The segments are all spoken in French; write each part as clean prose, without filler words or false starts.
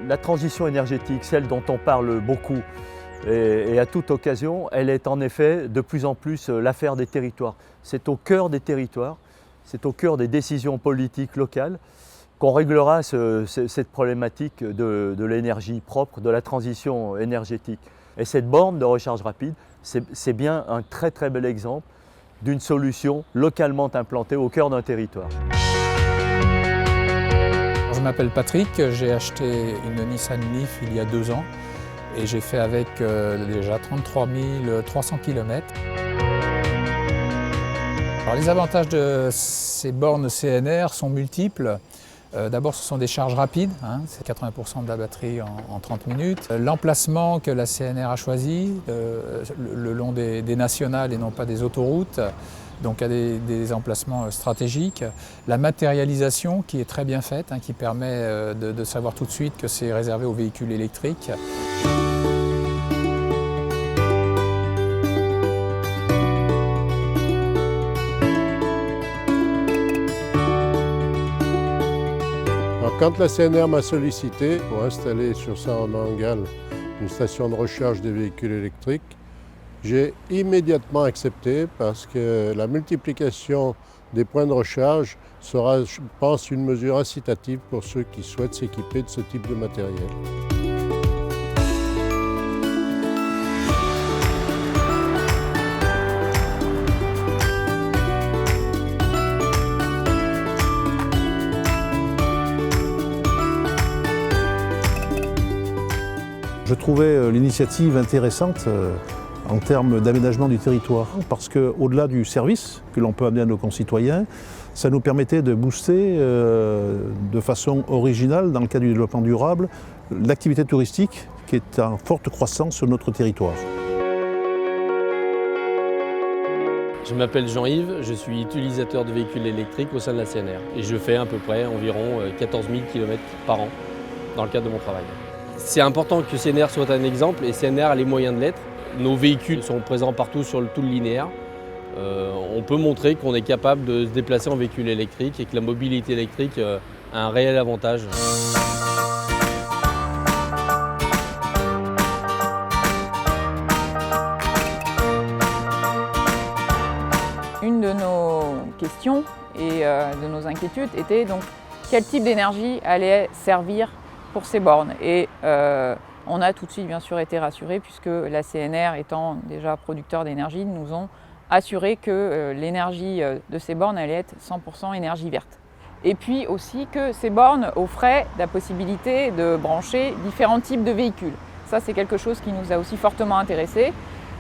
La transition énergétique, celle dont on parle beaucoup et à toute occasion, elle est en effet de plus en plus l'affaire des territoires. C'est au cœur des territoires, c'est au cœur des décisions politiques locales qu'on réglera cette problématique de l'énergie propre, de la transition énergétique. Et cette borne de recharge rapide, c'est bien un très très bel exemple d'une solution localement implantée au cœur d'un territoire. Je m'appelle Patrick, j'ai acheté une Nissan Leaf il y a 2 ans et j'ai fait avec déjà 33 300 km. Alors, les avantages de ces bornes CNR sont multiples. D'abord, ce sont des charges rapides, c'est 80% de la batterie en 30 minutes. L'emplacement que la CNR a choisi, le long des nationales et non pas des autoroutes, donc à des emplacements stratégiques. La matérialisation qui est très bien faite, qui permet de savoir tout de suite que c'est réservé aux véhicules électriques. Quand la CNR m'a sollicité pour installer sur Saint-Romain-en-Galles une station de recharge des véhicules électriques, j'ai immédiatement accepté parce que la multiplication des points de recharge sera, je pense, une mesure incitative pour ceux qui souhaitent s'équiper de ce type de matériel. Je trouvais l'initiative intéressante en termes d'aménagement du territoire parce qu'au-delà du service que l'on peut amener à nos concitoyens, ça nous permettait de booster de façon originale, dans le cadre du développement durable, l'activité touristique qui est en forte croissance sur notre territoire. Je m'appelle Jean-Yves, je suis utilisateur de véhicules électriques au sein de la CNR et je fais à peu près environ 14 000 km par an dans le cadre de mon travail. C'est important que CNR soit un exemple et CNR a les moyens de l'être. Nos véhicules sont présents partout sur tout le linéaire. On peut montrer qu'on est capable de se déplacer en véhicule électrique et que la mobilité électrique a un réel avantage. Une de nos questions et de nos inquiétudes était donc quel type d'énergie allait servir pour ces bornes. Et on a tout de suite bien sûr été rassurés puisque la CNR étant déjà producteur d'énergie nous ont assuré que l'énergie de ces bornes allait être 100% énergie verte. Et puis aussi que ces bornes offraient la possibilité de brancher différents types de véhicules. Ça c'est quelque chose qui nous a aussi fortement intéressés.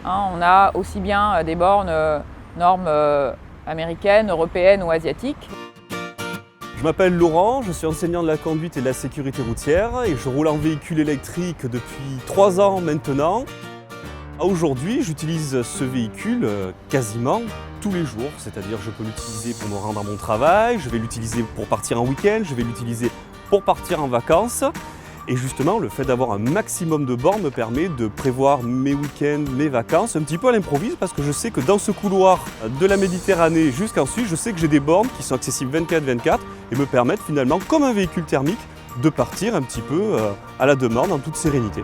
On a aussi bien des bornes normes américaines, européennes ou asiatiques. Je m'appelle Laurent, je suis enseignant de la conduite et de la sécurité routière et je roule en véhicule électrique depuis 3 ans maintenant. Aujourd'hui, j'utilise ce véhicule quasiment tous les jours, c'est-à-dire je peux l'utiliser pour me rendre à mon travail, je vais l'utiliser pour partir en week-end, je vais l'utiliser pour partir en vacances. Et justement, le fait d'avoir un maximum de bornes me permet de prévoir mes week-ends, mes vacances, un petit peu à l'improviste parce que je sais que dans ce couloir de la Méditerranée jusqu'en Suisse, je sais que j'ai des bornes qui sont accessibles 24/24 et me permettent finalement, comme un véhicule thermique, de partir un petit peu à la demande en toute sérénité.